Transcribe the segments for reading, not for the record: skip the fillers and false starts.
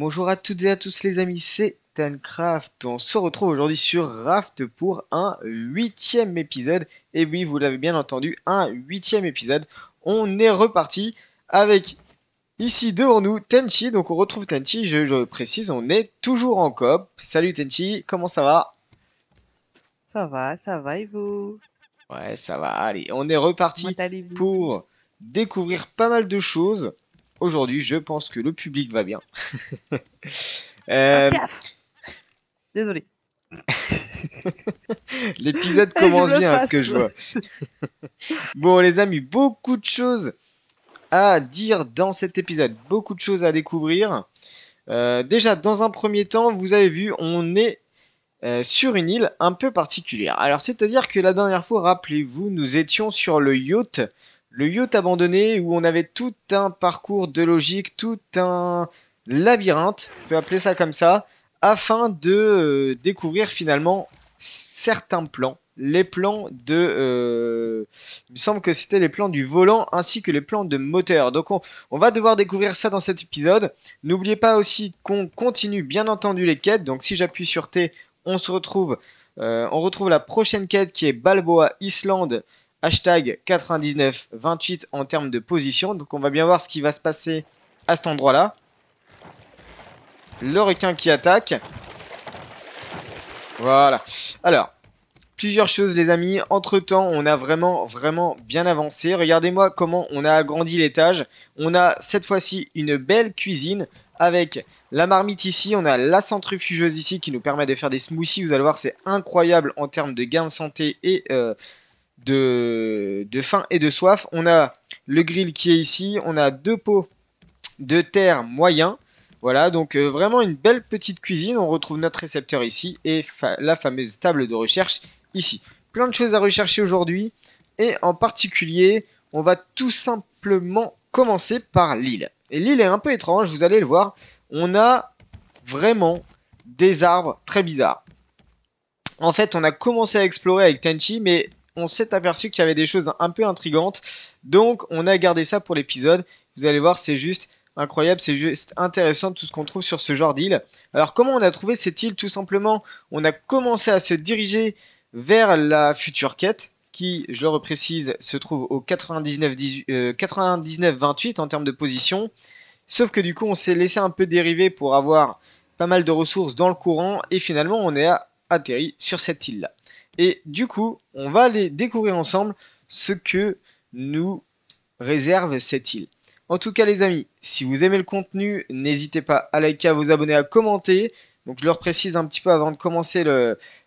Bonjour à toutes et à tous les amis, c'est Tancraft. On se retrouve aujourd'hui sur Raft pour un huitième épisode. Et oui, vous l'avez bien entendu, un huitième épisode. On est reparti avec ici devant nous Tenchi. Donc on retrouve Tenchi, je précise, on est toujours en coop. Salut Tenchi, comment ça va? Ça va et vous? Ouais, ça va, allez, on est Comment reparti allez-vous? pour découvrir pas mal de choses. Aujourd'hui, je pense que le public va bien. Ah Euh, piaf! Désolé. L'épisode Je commence me bien à ce que passe. je vois. Bon les amis, beaucoup de choses à dire dans cet épisode, beaucoup de choses à découvrir. Déjà dans un premier temps, vous avez vu, on est sur une île un peu particulière. Alors c'est-à-dire que la dernière fois, rappelez-vous, nous étions sur le yacht abandonné où on avait tout un parcours de logique, tout un labyrinthe, on peut appeler ça comme ça, afin de découvrir finalement certains plans. Les plans de... il me semble que c'était les plans du volant ainsi que les plans de moteur. Donc on va devoir découvrir ça dans cet épisode. N'oubliez pas aussi qu'on continue bien entendu les quêtes. Donc si j'appuie sur T, on retrouve la prochaine quête qui est Balboa Island, hashtag 9928 en termes de position. Donc on va bien voir ce qui va se passer à cet endroit-là. Le requin qui attaque. Voilà. Alors, plusieurs choses les amis. Entre temps, on a vraiment bien avancé. Regardez-moi comment on a agrandi l'étage. On a cette fois-ci une belle cuisine avec la marmite ici. On a la centrifugeuse ici qui nous permet de faire des smoothies. Vous allez voir, c'est incroyable en termes de gains de santé et de faim et de soif. On a le grill qui est ici. On a deux pots de terre moyens. Voilà, donc vraiment une belle petite cuisine. On retrouve notre récepteur ici et la fameuse table de recherche ici. Plein de choses à rechercher aujourd'hui. Et en particulier, on va tout simplement commencer par l'île. Et l'île est un peu étrange, vous allez le voir. On a vraiment des arbres très bizarres. En fait, on a commencé à explorer avec Tenchi, mais on s'est aperçu qu'il y avait des choses un peu intrigantes. Donc, on a gardé ça pour l'épisode. Vous allez voir, c'est juste incroyable, c'est juste intéressant tout ce qu'on trouve sur ce genre d'île. Alors, comment on a trouvé cette île? Tout simplement, on a commencé à se diriger vers la future quête, qui, je le reprécise, se trouve au 99-28 en termes de position. Sauf que du coup, on s'est laissé un peu dériver pour avoir pas mal de ressources dans le courant. Et finalement, on est atterri sur cette île-là. Et du coup, on va aller découvrir ensemble ce que nous réserve cette île. En tout cas les amis, si vous aimez le contenu, n'hésitez pas à liker, à vous abonner, à commenter. Donc je le reprécise un petit peu avant de commencer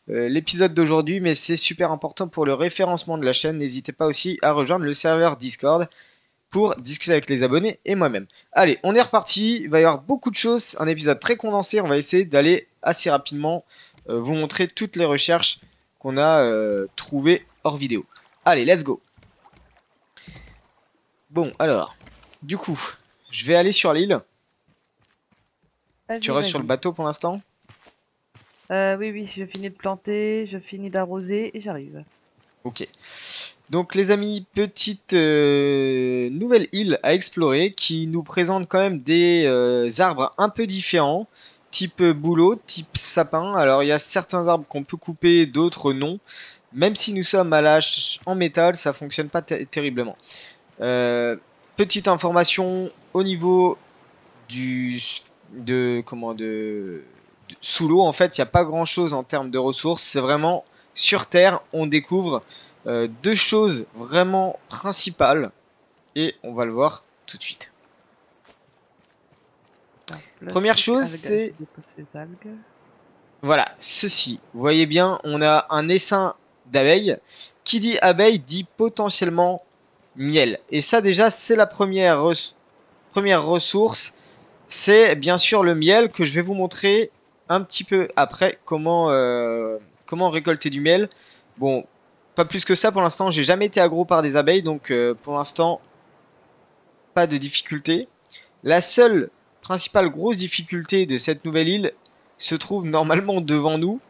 l'épisode d'aujourd'hui, mais c'est super important pour le référencement de la chaîne. N'hésitez pas aussi à rejoindre le serveur Discord pour discuter avec les abonnés et moi-même. Allez, on est reparti, il va y avoir beaucoup de choses, un épisode très condensé, on va essayer d'aller assez rapidement vous montrer toutes les recherches qu'on a trouvées hors vidéo. Allez, let's go. Bon, alors, du coup, je vais aller sur l'île. Tu Vas-y, restes sur le vas-y. bateau pour l'instant? Oui, je finis de planter, je finis d'arroser et j'arrive. Ok. Donc les amis, petite nouvelle île à explorer qui nous présente quand même des arbres un peu différents, type bouleau, type sapin. Alors il y a certains arbres qu'on peut couper, d'autres non. Même si nous sommes à l'âge en métal, ça fonctionne pas terriblement. Euh, Petite information au niveau du sous l'eau en fait il n'y a pas grand chose en termes de ressources, c'est vraiment sur terre on découvre deux choses vraiment principales et on va le voir tout de suite. Alors, Première plastique, chose algues, c'est je dépose les algues. voilà ceci, vous voyez bien on a un essaim d'abeilles, qui dit abeille dit potentiellement miel et ça déjà c'est la première ressource. C'est bien sûr le miel que je vais vous montrer un petit peu après comment récolter du miel. Bon, pas plus que ça pour l'instant, j'ai jamais été aggro par des abeilles, donc pour l'instant, pas de difficulté. La seule principale grosse difficulté de cette nouvelle île se trouve normalement devant nous,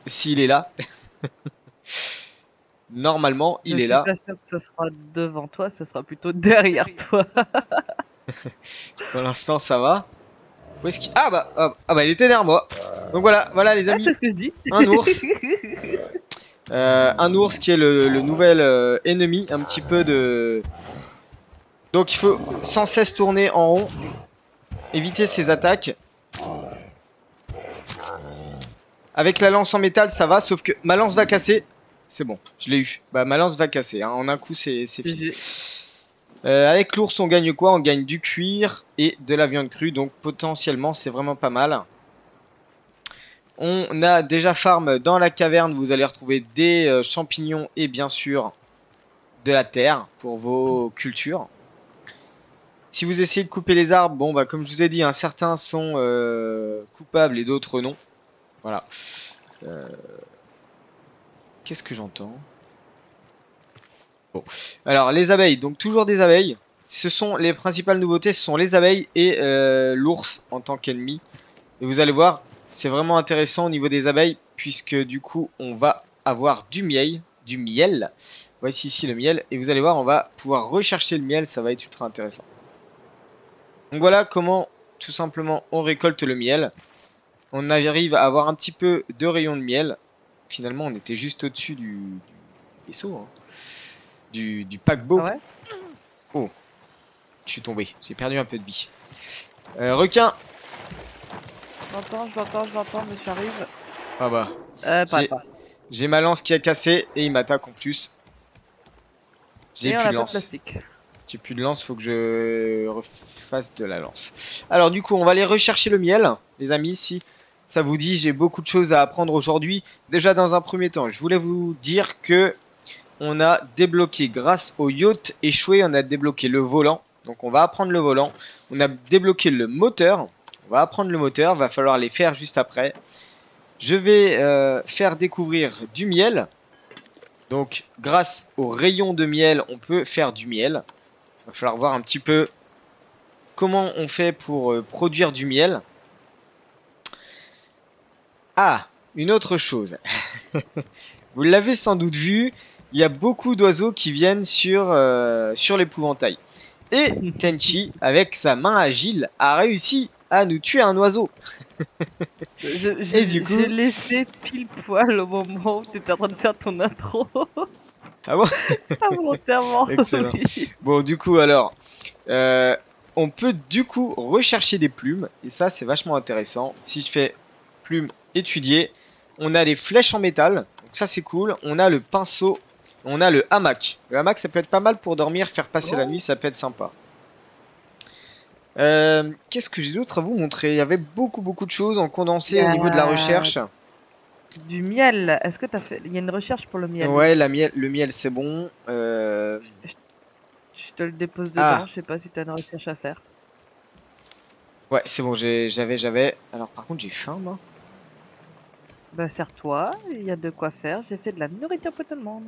s'il est là. Normalement, Je il est suis là. pas sûre que ce sera devant toi, ce sera plutôt derrière toi. Pour l'instant, ça va. Où est-ce qu'il... il était derrière moi. Donc voilà les Ah, amis, c'est ce que je dis. un ours. Un ours qui est le nouvel ennemi, un petit peu de... Donc il faut sans cesse tourner en rond, éviter ses attaques. Avec la lance en métal ça va, sauf que ma lance va casser. C'est bon, je l'ai eu. Bah ma lance va casser, hein. En un coup c'est fini. Avec l'ours on gagne quoi? On gagne du cuir et de la viande crue, donc potentiellement c'est vraiment pas mal. On a déjà farm dans la caverne, vous allez retrouver des champignons et bien sûr de la terre pour vos cultures. Si vous essayez de couper les arbres, bon bah comme je vous ai dit, hein, certains sont coupables et d'autres non. Voilà. Qu'est-ce que j'entends? Bon. Alors les abeilles, donc toujours des abeilles. Ce sont les principales nouveautés, ce sont les abeilles et l'ours en tant qu'ennemi. Et vous allez voir, c'est vraiment intéressant au niveau des abeilles, puisque du coup on va avoir du miel. Voici ici le miel. Et vous allez voir, on va pouvoir rechercher le miel, ça va être ultra intéressant. Donc voilà comment tout simplement on récolte le miel. On arrive à avoir un petit peu de rayon de miel. Finalement on était juste au-dessus du vaisseau, hein. Du paquebot. Ah ouais? Oh, je suis tombé, j'ai perdu un peu de vie. Requin. Je l'entends, monsieur arrive. Ah bah, Pas. j'ai ma lance qui a cassé et il m'attaque en plus. J'ai Et on plus a de pas de lance. plastique. J'ai plus de lance, faut que je refasse de la lance. Alors du coup, on va aller rechercher le miel, les amis, si ça vous dit. J'ai beaucoup de choses à apprendre aujourd'hui. Déjà, dans un premier temps, je voulais vous dire que on a débloqué, grâce au yacht échoué, on a débloqué le volant. Donc on va apprendre le volant. On a débloqué le moteur. On va apprendre le moteur, va falloir les faire juste après. Je vais faire découvrir du miel. Donc grâce au rayon de miel, on peut faire du miel. Il va falloir voir un petit peu comment on fait pour produire du miel. Ah, une autre chose. Vous l'avez sans doute vu, il y a beaucoup d'oiseaux qui viennent sur l'épouvantail. Et Tenchi, avec sa main agile, a réussi à nous tuer un oiseau. Et du coup... J'ai laissé pile poil au moment où tu étais en train de faire ton intro. Ah bon? Involontairement. Excellent. Oui. Bon, du coup, alors... on peut du coup rechercher des plumes. Et ça, c'est vachement intéressant. Si je fais plumes étudier, on a les flèches en métal. Donc ça, c'est cool. On a le pinceau. On a le hamac. Le hamac, ça peut être pas mal pour dormir, faire passer la nuit. Ça peut être sympa. Qu'est-ce que j'ai d'autre à vous montrer? Il y avait beaucoup de choses en condensé au niveau de la recherche. Du miel. Est-ce que t'as fait... Il y a une recherche pour le miel. Ouais, le miel, c'est bon. Je te le dépose dedans. Ah. Je sais pas si t'as une recherche à faire. Ouais, c'est bon, j'avais. Alors par contre, j'ai faim, moi. Bah, serre-toi. Il y a de quoi faire. J'ai fait de la nourriture pour tout le monde.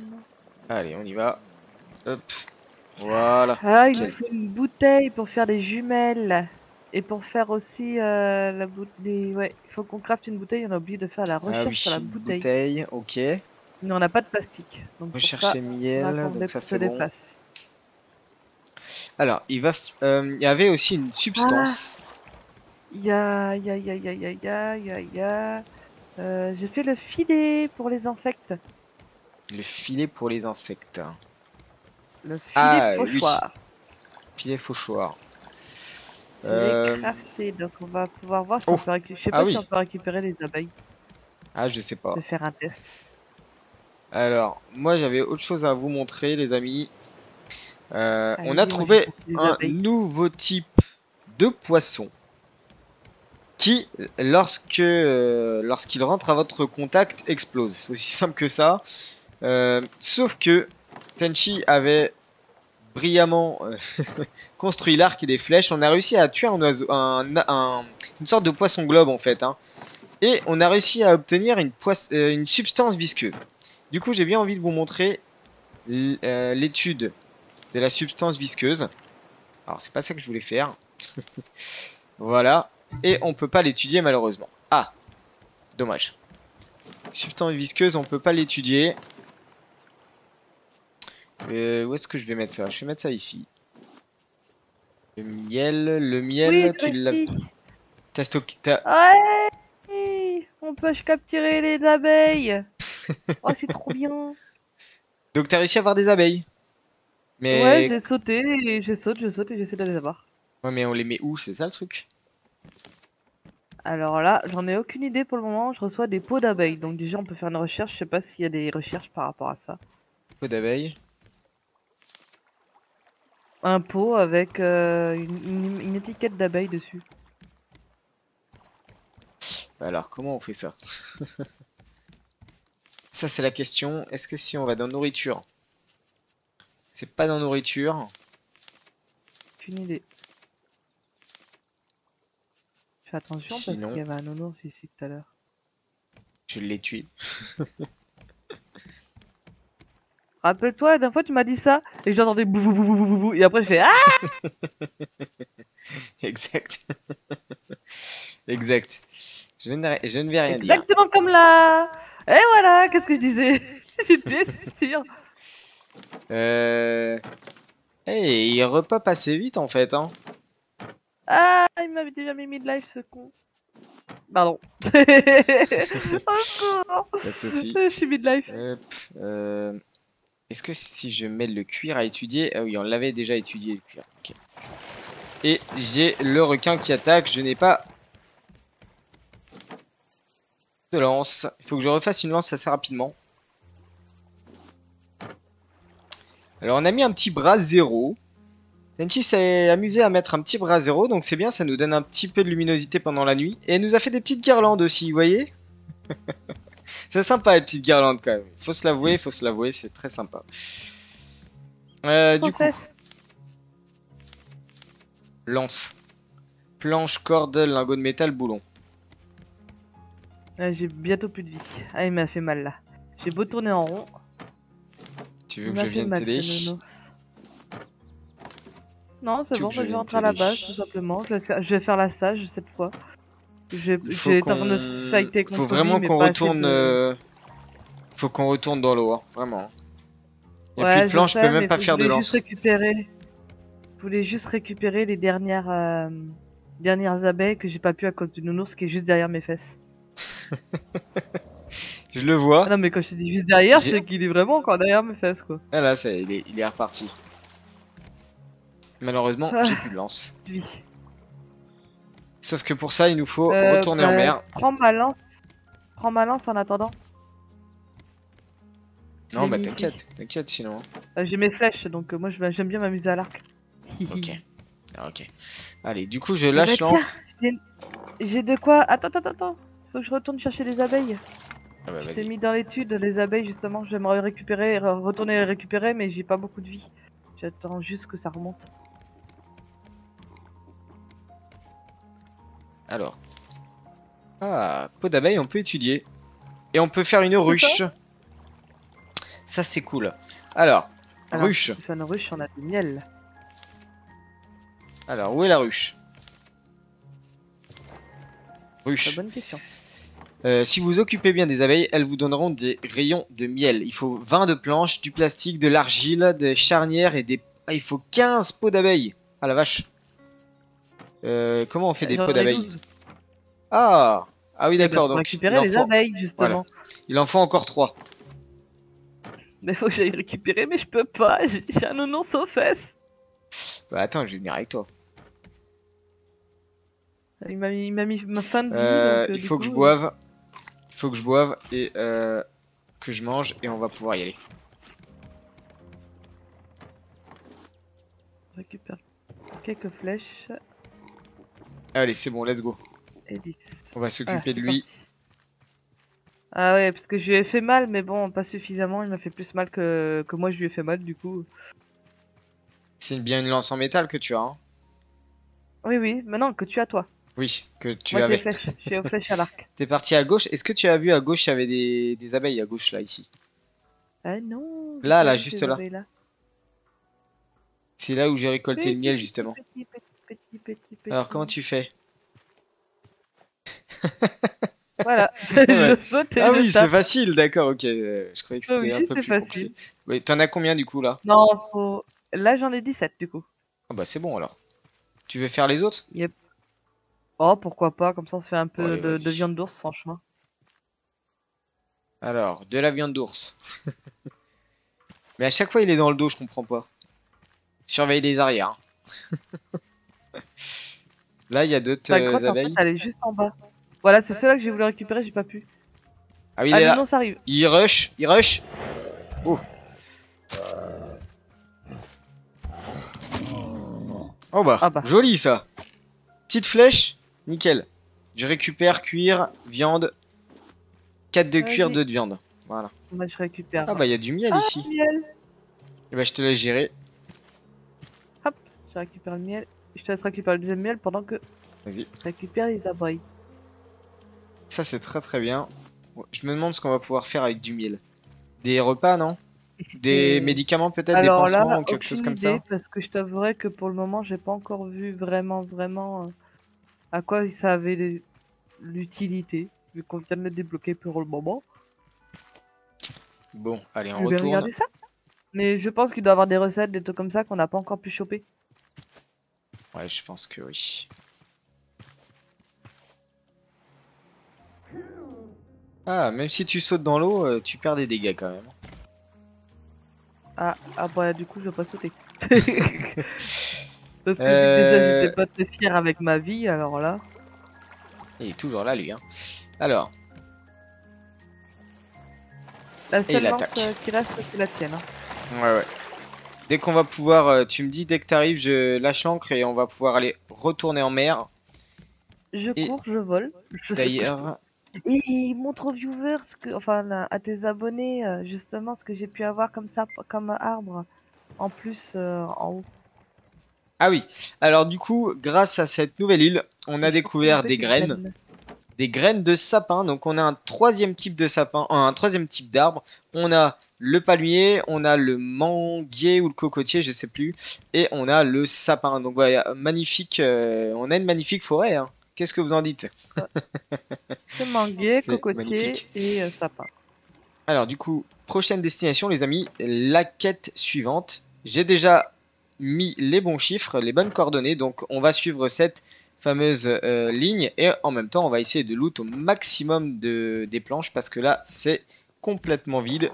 Allez, on y va. Hop. Voilà. Ah, il Nickel. me faut une bouteille pour faire des jumelles. Et pour faire aussi la bouteille. Ouais, il faut qu'on crafte une bouteille. On a oublié de faire la recherche Ah oui, sur la une bouteille. ok. Mais on n'a pas de plastique. Donc pour ça, Rechercher miel, donc ça c'est bon. Alors, il y avait aussi une substance. J'ai fait le filet pour les insectes. Le filet pour les insectes. Le filet Ah fauchoir. oui, filet fauchoir. Je l'ai crafté, donc on va pouvoir voir si on peut récupérer. Je sais pas si on peut récupérer les abeilles. Ah, je sais pas. Je vais faire un test. Alors, moi j'avais autre chose à vous montrer, les amis. On a trouvé un nouveau type de poisson qui, lorsqu'il rentre à votre contact, explose. C'est aussi simple que ça. Sauf que Tenchi avait brillamment construit l'arc et des flèches. On a réussi à tuer un oiseau, une sorte de poisson globe en fait, hein. Et on a réussi à obtenir une substance visqueuse. Du coup, j'ai bien envie de vous montrer l'étude de la substance visqueuse. Alors, c'est pas ça que je voulais faire. Voilà. Et on peut pas l'étudier malheureusement. Ah, dommage. Substance visqueuse, on peut pas l'étudier. Où est-ce que je vais mettre ça? Je vais mettre ça ici. Le miel, oui, tu l'as... Ouais, on peut capturer les abeilles. Oh, c'est trop bien. Donc t'as réussi à avoir des abeilles. Ouais, Mais... j'ai sauté, et je saute et j'essaie de les avoir. Ouais, mais on les met où? C'est ça le truc? Alors là, j'en ai aucune idée pour le moment. Je reçois des pots d'abeilles. Donc déjà, on peut faire une recherche. Je sais pas s'il y a des recherches par rapport à ça. Pot d'abeilles. Un pot avec une étiquette d'abeille dessus. Alors, comment on fait ça? Ça, c'est la question. Est-ce que si on va dans nourriture? C'est pas dans nourriture. Aucune idée. Fais attention parce Sinon, qu'il y avait un nounours ici tout à l'heure. je l'ai tué. Rappelle-toi, la dernière fois tu m'as dit ça et j'entendais bou bou bou bou bou bou et après je fais ah. Exact. Exact. Je ne vais rien dire. Exactement comme là. Et voilà, qu'est-ce que je disais? J'étais sûre. Hey, il repop assez vite en fait, hein. Ah, il m'avait déjà mis mid-life ce con. Pardon. Au secours. Pas de soucis. Je suis mid-life. Hop, est-ce que si je mets le cuir à étudier... Ah oui, on l'avait déjà étudié le cuir. Ok. Et j'ai le requin qui attaque. Je n'ai pas de lance. Il faut que je refasse une lance assez rapidement. Alors on a mis un petit bras 0. Tenchi s'est amusé à mettre un petit bras 0. Donc c'est bien, ça nous donne un petit peu de luminosité pendant la nuit. Et elle nous a fait des petites guirlandes aussi, vous voyez. C'est sympa les petites guirlandes quand même. Faut se l'avouer, c'est très sympa. Du coup, lance. Planche, corde, lingot de métal, boulon. J'ai bientôt plus de vie. Ah, il m'a fait mal là. J'ai beau tourner en rond. Tu veux que je vienne t'aider? Non, c'est bon, je vais rentrer à la base tout simplement. Je vais faire la sage cette fois. J'ai été en train de fighter contre lui. Faut vraiment qu'on retourne. Faut qu'on retourne dans l'eau, hein, vraiment. Il n'y a plus de planche, je peux même pas faire de lance. Je voulais juste récupérer les dernières abeilles que j'ai pas pu à cause du nounours qui est juste derrière mes fesses. Je le vois. Ah non, mais quand je te dis juste derrière, c'est qu'il est vraiment encore derrière mes fesses, quoi. Ah là, il est reparti. Malheureusement, j'ai plus de lance. Sauf que pour ça, il nous faut retourner en mer. Prends ma lance en attendant. Non, bah t'inquiète, t'inquiète sinon. J'ai mes flèches, donc moi j'aime bien m'amuser à l'arc. Ok. Ok. Allez, du coup, je lâche l'encre. J'ai de quoi. Attends. Faut que je retourne chercher des abeilles. Ah bah, je t'ai mis dans l'étude les abeilles justement. J'aimerais retourner les récupérer, mais j'ai pas beaucoup de vie. J'attends juste que ça remonte. Alors. Ah, peau d'abeille, on peut étudier. Et on peut faire une ruche. Ça, c'est cool. Alors, ruche. Pour faire une ruche, on a du miel. Alors, où est la ruche? Ruche. Bonne question. Si vous occupez bien des abeilles, elles vous donneront des rayons de miel. Il faut 20 de planches, du plastique, de l'argile, des charnières et des... Ah, il faut 15 pots d'abeilles. Ah la vache. Comment on fait des pots d'abeilles? Ah oui, d'accord. Donc récupérer les abeilles, justement. Voilà. Il en faut encore 3. Mais faut que j'aille récupérer, mais je peux pas. J'ai un nounours aux fesses. Bah attends, je vais venir avec toi. Il m'a mis ma fin de vie. Il faut que je boive. Il faut que je boive et que je mange et on va pouvoir y aller. Je récupère quelques flèches. Allez, c'est bon, let's go. Et 10. On va s'occuper de lui. Parti. Ah ouais, parce que je lui ai fait mal, mais bon, pas suffisamment. Il m'a fait plus mal que moi je lui ai fait mal, du coup. C'est bien une lance en métal que tu as, hein? Oui, maintenant que tu as toi. Oui, que tu moi, avais. J'ai aux flèches à l'arc. T'es parti à gauche. Est-ce que tu as vu à gauche, il y avait des abeilles à gauche, là, ici? Ah non. Là, juste là. C'est là où j'ai récolté le miel, justement. Petit. Alors, comment tu fais? Voilà. Je saute et ah oui, c'est facile, d'accord, ok. Je croyais que c'était un peu plus facile. compliqué. T'en as combien, du coup, là? Non, là, j'en ai 17, du coup. Ah bah, c'est bon, alors. Tu veux faire les autres? Yep. Oh, pourquoi pas, comme ça on se fait un Bon, peu allez, de vas-y. viande d'ours sans chemin. Alors, de la viande d'ours. Mais à chaque fois, il est dans le dos, je comprends pas. Surveille les arrières. Là, il y a d'autres Ta grotte, en fait, abeilles. elle est juste en bas. Voilà, c'est ceux-là que j'ai voulu récupérer, j'ai pas pu. Ah oui, il Ah, est le là. non, ça arrive. Il rush, il rush. Oh, oh bah, Ah bah, joli ça. Petite flèche, nickel. Je récupère cuir, viande. 4 de cuir, vas-y. 2 de viande. Voilà. Moi, je récupère. Ah bah, il y a du miel Ah, ici. miel. Et bah, je te laisse gérer. Hop, je récupère le miel. Je te laisse récupérer le deuxième miel pendant que Vas-y. je récupère les abeilles. Ça, c'est très très bien. Je me demande ce qu'on va pouvoir faire avec du miel. Des repas, non? Des Et médicaments peut-être, des alors là, pansements ou quelque chose aucune comme idée, ça? parce que je t'avouerai que pour le moment, j'ai pas encore vu vraiment à quoi ça avait l'utilité, vu qu'on vient de le débloquer pour le moment. Bon, allez, on Je vais retourne. regarder ça. Mais je pense qu'il doit y avoir des recettes, des trucs comme ça qu'on n'a pas encore pu choper. Ouais, je pense que oui. Ah, même si tu sautes dans l'eau, tu perds des dégâts quand même. Ah bah du coup je vais pas sauter. Parce que vu que déjà j'étais Euh... pas très fière avec ma vie, alors là. Il est toujours là, lui. Hein. Alors, La et il seule lance attaque. qui reste, c'est la tienne. Hein. Ouais, ouais. Dès qu'on va pouvoir, tu me dis dès que t'arrives, je lâche l'ancre et on va pouvoir aller retourner en mer. Je Et cours, je vole, je fais ce que je peux. d'ailleurs, Et montre aux viewers, enfin à tes abonnés, justement ce que j'ai pu avoir comme ça, comme arbre, en plus en haut. ah oui. Alors du coup, grâce à cette nouvelle île, on a Je peux découvert couper des des graines. graines. Des graines de sapin. Donc on a un troisième type de sapin, un troisième type d'arbre. On a le palmier, on a le manguier ou le cocotier, je sais plus, et on a le sapin. Donc voilà, magnifique. On a une magnifique forêt. Hein. Qu'est-ce que vous en dites? C'est manguier, C'est cocotier magnifique. et sapin. Alors du coup, prochaine destination, les amis, la quête suivante. J'ai déjà mis les bons chiffres, les bonnes coordonnées, donc on va suivre cette fameuse ligne et en même temps on va essayer de loot au maximum des planches parce que là c'est complètement vide,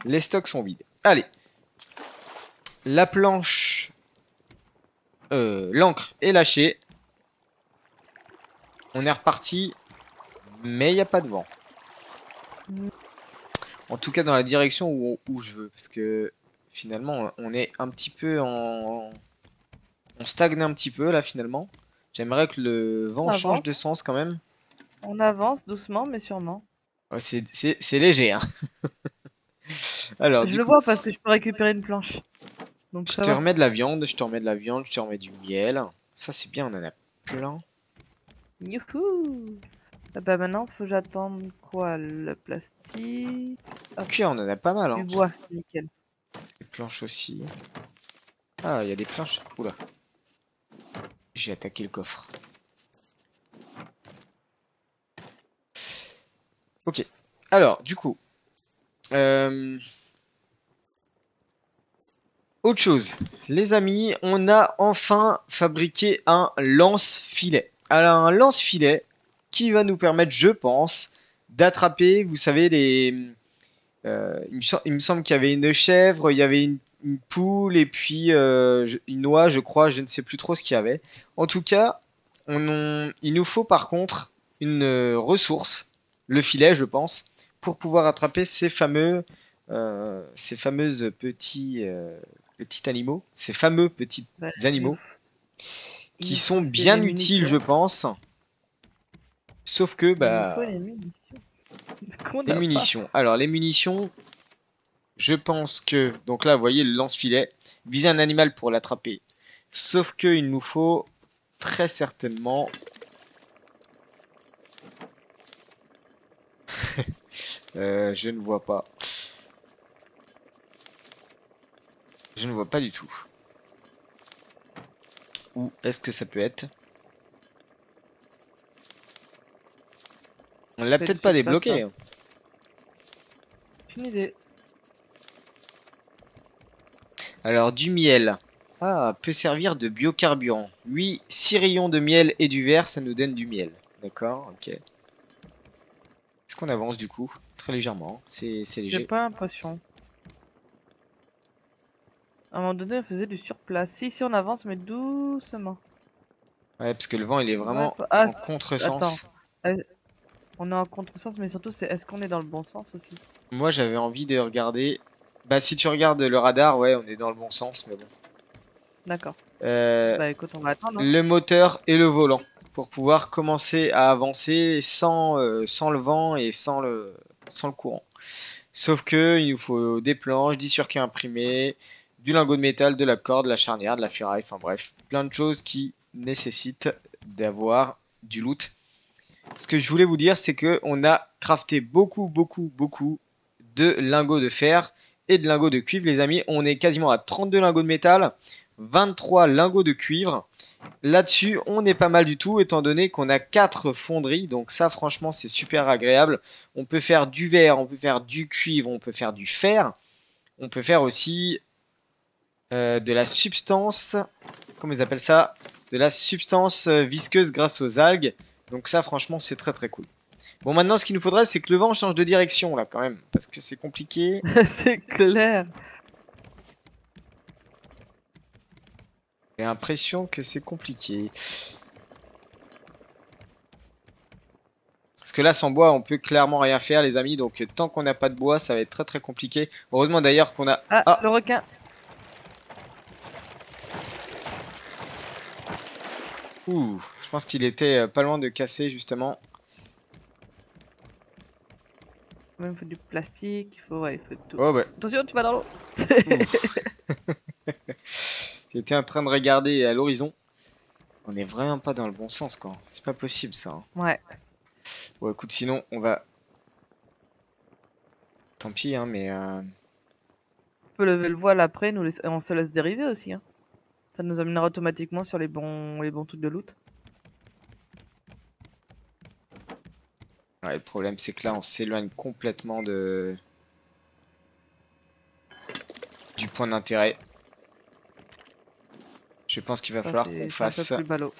les stocks sont vides. Allez, la planche, l'encre est lâchée, on est reparti, mais il n'y a pas de vent. En tout cas dans la direction où je veux, parce que finalement on est un petit peu en... On stagne un petit peu là finalement. J'aimerais que le On vent change de avance. sens quand même. On avance doucement mais sûrement. Ouais, c'est léger hein. Alors Je du le coup, vois parce que je peux récupérer une planche. Donc je ça te va. remets de la viande, je te remets de la viande, je te remets du miel. Ça c'est bien, on en a plein. Youhou! Ah bah maintenant, faut que j'attende quoi? Le plastique. Hop, Ok, on en a pas mal du hein. bois, nickel. Les planches aussi. Ah, il y a des planches. Oula, j'ai attaqué le coffre. Ok. Alors, du coup, euh, autre chose, les amis, on a enfin fabriqué un lance-filet. Alors un lance-filet qui va nous permettre, je pense, d'attraper, vous savez, il me semble qu'il y avait une chèvre, il y avait une poule et puis une oie, je crois, je ne sais plus trop ce qu'il y avait. En tout cas, il nous faut par contre une ressource, le filet, je pense, pour pouvoir attraper ces fameuses petits animaux, ces fameux petits Bah, animaux il qui nous sont faut c'est bien des utiles, je munitions. pense. Sauf que, Il nous faut bah, des munitions. Qu'on les n'a pas. munitions. Alors, les munitions, je pense que, donc là, vous voyez le lance-filet, viser un animal pour l'attraper. Sauf que il nous faut très certainement. Je ne vois pas. Je ne vois pas du tout. Où est-ce que ça peut être? On l'a Fais peut-être tout pas sur place là. débloqué. Hein. Une idée. Alors, du miel. Ah, peut servir de biocarburant. Oui, 6 rayons de miel et du verre, ça nous donne du miel. D'accord, ok. Est-ce qu'on avance du coup? Très légèrement, c'est J'ai léger. pas l'impression. À un moment donné, on faisait du surplace. Si, on avance, mais doucement. Ouais, parce que le vent, il est Ouais, vraiment ah, en attends. contresens. On est en contresens, mais surtout, c'est est-ce qu'on est dans le bon sens aussi? Moi, j'avais envie de regarder. Bah, si tu regardes le radar, ouais, on est dans le bon sens, mais bon. D'accord. Euh, Bah écoute, on va attendre, hein. le moteur et le volant pour pouvoir commencer à avancer sans le vent et sans le courant. Sauf que il nous faut des planches, 10 circuits imprimés, du lingot de métal, de la corde, de la charnière, de la ferraille, enfin bref, plein de choses qui nécessitent d'avoir du loot. Ce que je voulais vous dire, c'est que on a crafté beaucoup de lingots de fer et de lingots de cuivre, les amis. On est quasiment à 32 lingots de métal, 23 lingots de cuivre. Là-dessus, on est pas mal du tout, étant donné qu'on a 4 fonderies. Donc ça, franchement, c'est super agréable. On peut faire du verre, on peut faire du cuivre, on peut faire du fer. On peut faire aussi de la substance, comment ils appellent ça? De la substance visqueuse grâce aux algues. Donc ça, franchement, c'est très cool. Bon, maintenant, ce qu'il nous faudrait, c'est que le vent change de direction, là, quand même. Parce que c'est compliqué. C'est clair. J'ai l'impression que c'est compliqué. Parce que là, sans bois, on peut clairement rien faire, les amis. Donc, tant qu'on n'a pas de bois, ça va être très compliqué. Heureusement, d'ailleurs, qu'on a... Ah, Ah! le requin. Ouh! Je pense qu'il était pas loin de casser, justement. Il faut du plastique, il faut tout. Oh, bah. Attention, tu vas dans l'eau. Ouh. J'étais en train de regarder à l'horizon. On est vraiment pas dans le bon sens, quoi. C'est pas possible, ça, hein. Ouais. Bon, écoute, sinon, on va... Tant pis, hein, mais... On peut lever le voile après, on se laisse dériver aussi, hein. Ça nous amènera automatiquement sur les bons trucs de loot. Ouais, le problème, c'est que là, on s'éloigne complètement du point d'intérêt. Je pense qu'il va Ça, falloir qu'on c'est un peu fasse plus ballot.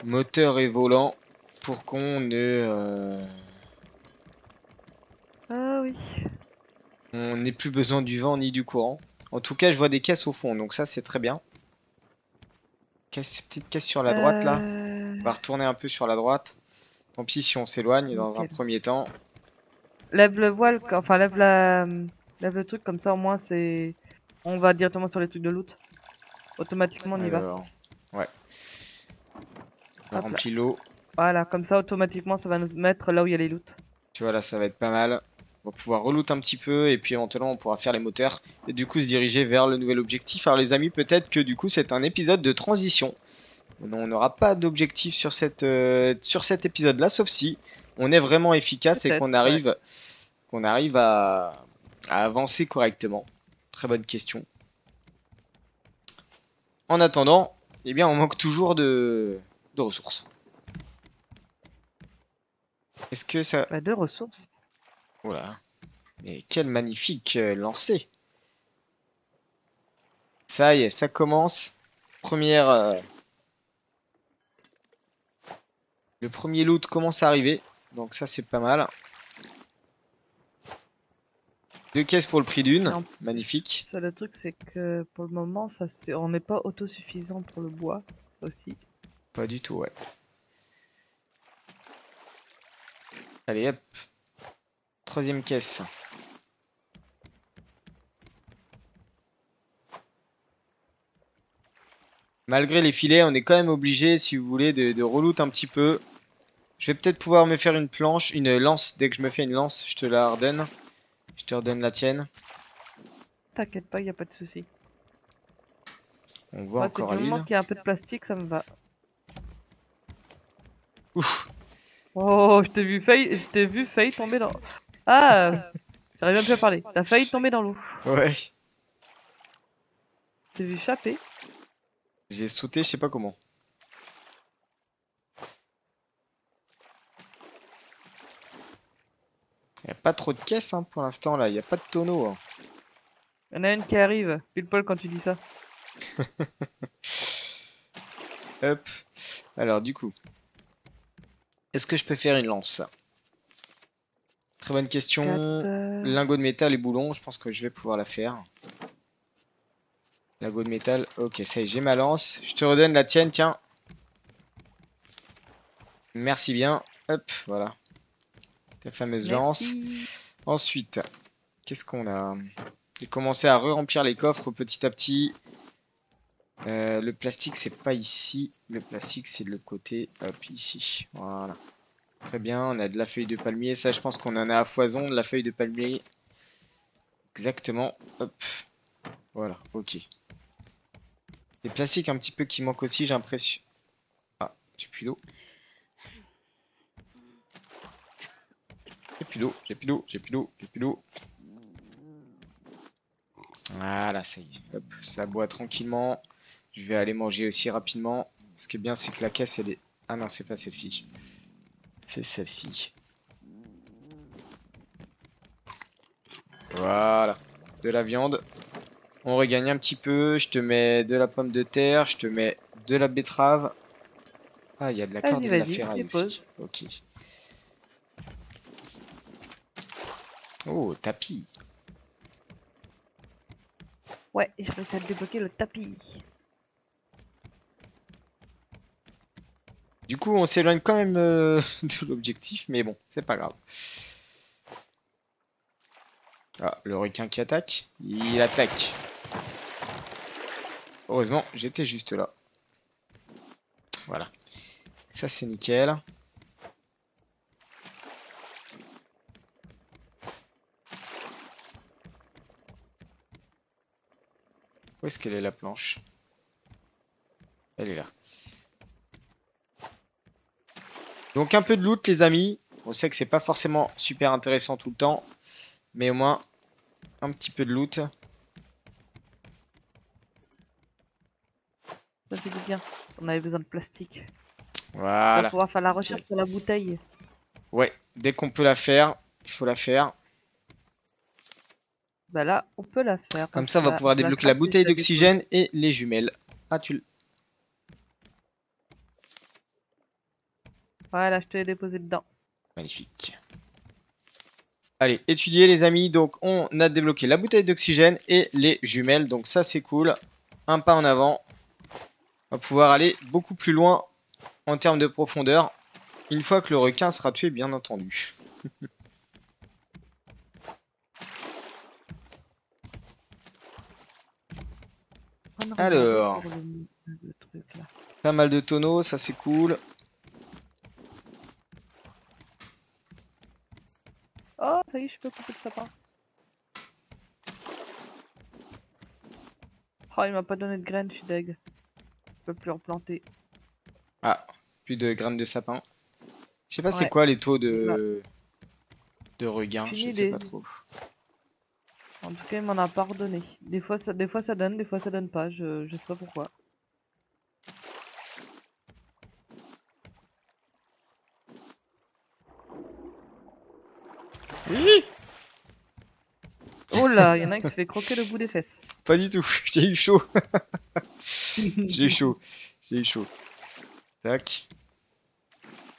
moteur et volant pour qu'on Ah oui. on n'ait plus besoin du vent ni du courant. En tout cas, je vois des caisses au fond, donc ça, c'est très bien. Petite caisse sur la droite, là. On va retourner un peu sur la droite. Tant pis si on s'éloigne dans un Nickel. premier temps. Lève le voile, enfin lève le truc comme ça au moins c'est. On va directement sur les trucs de loot. Automatiquement on y va. Alors, ouais. On Hop là. remplit l'eau. Voilà, comme ça automatiquement ça va nous mettre là où il y a les loots. Tu vois, là, ça va être pas mal. On va pouvoir reloot un petit peu et puis éventuellement on pourra faire les moteurs et du coup se diriger vers le nouvel objectif. Alors les amis, peut-être que du coup c'est un épisode de transition. On n'aura pas d'objectif sur cet épisode-là, sauf si on est vraiment efficace et Peut-être, qu'on arrive à avancer correctement. Très bonne question. En attendant, eh bien, on manque toujours de ressources. Est-ce que ça... Bah, de ressources. Voilà. Mais quel magnifique lancer. Ça y est, ça commence. Le premier loot commence à arriver. Donc ça, c'est pas mal. 2 caisses pour le prix d'une. Non. Magnifique. Ça, le truc c'est que pour le moment on n'est pas autosuffisant pour le bois aussi. Pas du tout, ouais. Allez, hop. 3e caisse. Malgré les filets, on est quand même obligé, si vous voulez, de reloot un petit peu. Je vais peut-être pouvoir me faire une planche, une lance. Dès que je me fais une lance, je te la redonne. Je te redonne la tienne. T'inquiète pas, y a pas de souci. On voit Moi, c'est encore du moment l'île. qu'il y a un peu de plastique, ça me va. Ouf. Oh, je t'ai vu failli tomber dans. Ah, j'arrive même plus à parler. T'as failli tomber dans l'eau. Ouais. Je t'ai vu chapper. J'ai sauté, je sais pas comment. Il n'y a pas trop de caisses hein, pour l'instant là, il n'y a pas de tonneau. Hein. Il y en a une qui arrive, pile poil quand tu dis ça. Hop. Alors, du coup, est-ce que je peux faire une lance? Très bonne question. 4. Lingot de métal et boulon, je pense que je vais pouvoir la faire. Lingot de métal, ok, ça y est, j'ai ma lance. Je te redonne la tienne, tiens. Merci bien. Hop, voilà. Ta fameuse lance. Merci. Ensuite, qu'est-ce qu'on a? J'ai commencé à re-remplir les coffres petit à petit. Le plastique, c'est pas ici. Le plastique, c'est de l'autre côté. Hop, ici. Voilà. Très bien, on a de la feuille de palmier. Ça, je pense qu'on en a à foison, de la feuille de palmier. Exactement. Hop. Voilà, ok. Les plastiques un petit peu qui manquent aussi, j'ai l'impression. Ah, j'ai plus d'eau. J'ai plus d'eau, j'ai plus d'eau, j'ai plus d'eau, j'ai plus d'eau. Voilà, ça y est. Hop, ça boit tranquillement. Je vais aller manger aussi rapidement. Ce qui est bien, c'est que la caisse, elle est... Ah non, c'est pas celle-ci. C'est celle-ci. Voilà. De la viande. On regagne un petit peu. Je te mets de la pomme de terre. Je te mets de la betterave. Ah, il y a de la corde Vas-y, et de la vas-y, ferraille aussi. dépose. Ok. Oh, tapis. Ouais, j'ai réussi à débloquer le tapis. Du coup, on s'éloigne quand même de l'objectif, mais bon, c'est pas grave. Ah, le requin qui attaque. Il attaque. Heureusement, j'étais juste là. Voilà. Ça, c'est nickel. Où est-ce qu'elle est la planche? Elle est là. Donc un peu de loot les amis. On sait que c'est pas forcément super intéressant tout le temps. Mais au moins un petit peu de loot. Ça fait du bien. On avait besoin de plastique. On va Voilà. pouvoir faire la Nickel. recherche sur la bouteille. Ouais, dès qu'on peut la faire, il faut la faire. Bah là, on peut la faire. Comme ça, on va pouvoir Je la débloquer la craft et bouteille je la dépose. d'oxygène et les jumelles. Ah, tu... Voilà, je te l'ai déposé dedans. Magnifique. Allez, étudier les amis. Donc, on a débloqué la bouteille d'oxygène et les jumelles. Donc, ça, c'est cool. Un pas en avant. On va pouvoir aller beaucoup plus loin en termes de profondeur. Une fois que le requin sera tué, bien entendu. On a regardé Alors, pour le truc là. pas mal de tonneaux, ça c'est cool. Oh, ça y est, je peux couper le sapin. Oh, il m'a pas donné de graines, je suis deg. Je peux plus en planter. Ah, plus de graines de sapin. Je sais pas c'est Ouais, quoi les taux bah, de regain, aucune je sais pas idée. trop. En tout cas, il m'en a pas redonné. Des fois ça donne, des fois ça donne pas. Je sais pas pourquoi. Oui, Oh là, il y en a un qui se fait croquer le bout des fesses. pas du tout, j'ai eu chaud. J'ai eu chaud, j'ai eu chaud. Tac.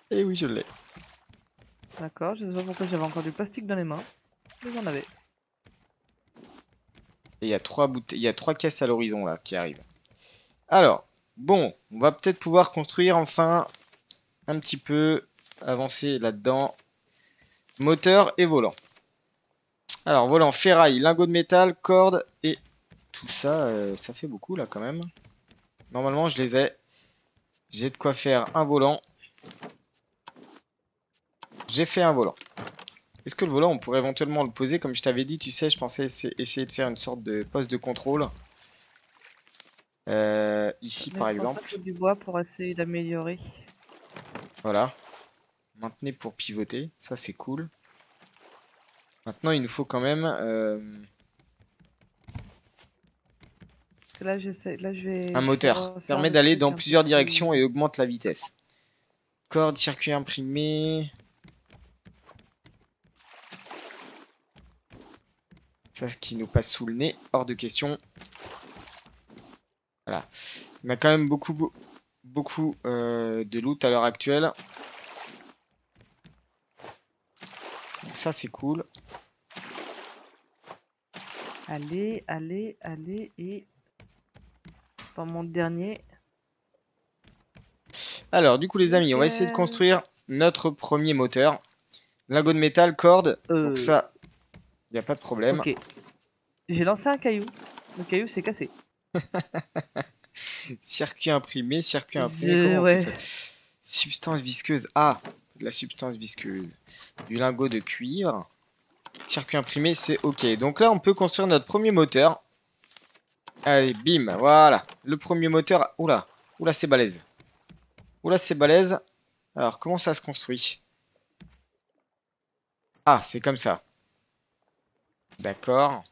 Et oui, je l'ai. D'accord, je sais pas pourquoi j'avais encore du plastique dans les mains. Mais j'en avais. Et il y a il y a 3 caisses à l'horizon là qui arrivent. Alors, bon, on va peut-être pouvoir construire enfin un petit peu, avancer là-dedans. Moteur et volant. Alors, volant, ferraille, lingot de métal, corde et tout ça, ça fait beaucoup là quand même. Normalement, je les ai. J'ai de quoi faire un volant. J'ai fait un volant. Est-ce que le volant, on pourrait éventuellement le poser comme je t'avais dit, tu sais, je pensais essayer de faire une sorte de poste de contrôle. Ici, Mais par pour ça, exemple. faut du bois pour essayer d'améliorer. Voilà. Maintenez pour pivoter. Ça, c'est cool. Maintenant, il nous faut quand même Parce que là, là, un je vais moteur. refaire Permet le d'aller truc dans un peu plusieurs directions plus. et augmente la vitesse. Corde, circuit imprimé. Ça qui nous passe sous le nez, hors de question. Voilà. On a quand même beaucoup de loot à l'heure actuelle. Donc ça, c'est cool. Allez, allez, allez, et... Dans mon dernier. Alors, du coup, les amis, on va essayer de Nickel. construire notre premier moteur. Lingot de métal, corde. Donc ça, il n'y a pas de problème. Ok. J'ai lancé un caillou. Le caillou s'est cassé. Circuit imprimé, comment on fait Ouais. ça? Substance visqueuse. Ah, de la substance visqueuse. Du lingot de cuivre. Circuit imprimé, c'est ok. Donc là, on peut construire notre premier moteur. Allez, bim, voilà. Le premier moteur. Oula, oula, c'est balèze. Oula, c'est balèze. Alors, comment ça se construit? Ah, c'est comme ça. D'accord.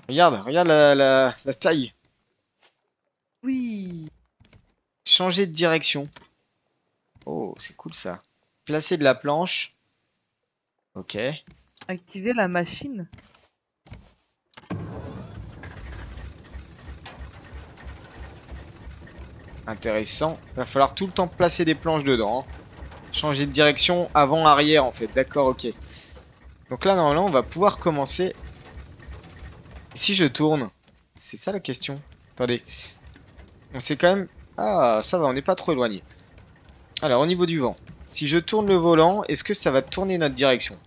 Regarde la taille. Oui. Changer de direction. Oh, c'est cool ça. Placer de la planche. Ok. Activer la machine. Intéressant. Va falloir tout le temps placer des planches dedans, hein. Changer de direction avant-arrière en fait. D'accord, ok. Donc là, normalement, on va pouvoir commencer. Si je tourne, c'est ça la question. Attendez. On sait quand même... Ah, ça va, on n'est pas trop éloigné. Alors, au niveau du vent. Si je tourne le volant, est-ce que ça va tourner notre direction?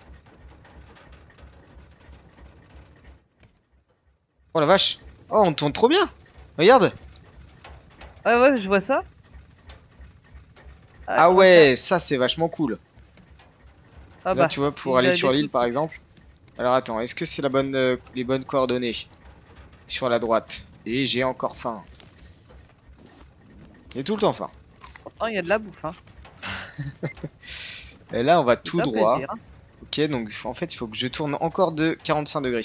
Oh la vache. Oh, on tourne trop bien. Regarde. Ouais, ouais, je vois ça. Ah On va faire... ouais, ça c'est vachement cool. Ah Là, bah, tu vois, pour il aller a sur des l'île, trucs. par exemple. Alors, attends, est-ce que c'est les bonnes coordonnées? Sur la droite. Et j'ai encore faim. J'ai tout le temps faim. Pourtant, il y a de la bouffe, hein. Et là, on va C'est tout pas droit. plaisir, hein. Ok, donc en fait, il faut que je tourne encore de 45 degrés.